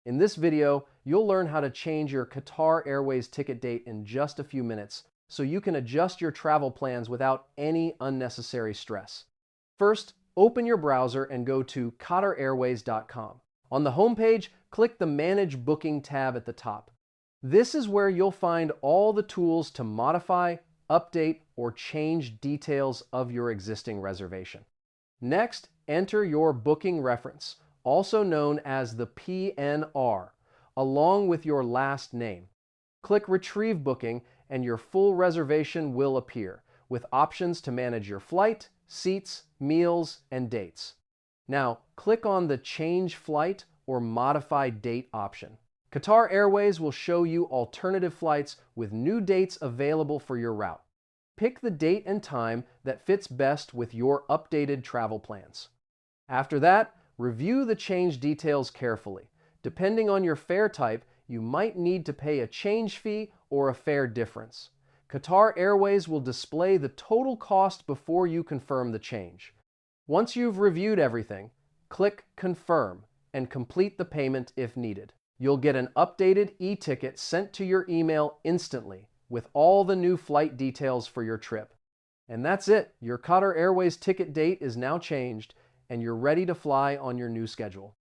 In this video, you'll learn how to change your Qatar Airways ticket date in just a few minutes so you can adjust your travel plans without any unnecessary stress. First, open your browser and go to qatarairways.com. On the homepage, click the Manage Booking tab at the top. This is where you'll find all the tools to modify, update, or change details of your existing reservation. Next, enter your booking reference, also known as the PNR, along with your last name. Click Retrieve Booking and your full reservation will appear, with options to manage your flight, seats, meals, and dates. Now, click on the Change Flight or Modify Date option. Qatar Airways will show you alternative flights with new dates available for your route. Pick the date and time that fits best with your updated travel plans. After that, review the change details carefully. Depending on your fare type, you might need to pay a change fee or a fare difference. Qatar Airways will display the total cost before you confirm the change. Once you've reviewed everything, click Confirm and complete the payment if needed. You'll get an updated e-ticket sent to your email instantly with all the new flight details for your trip. And that's it. Your Qatar Airways ticket date is now changed and you're ready to fly on your new schedule.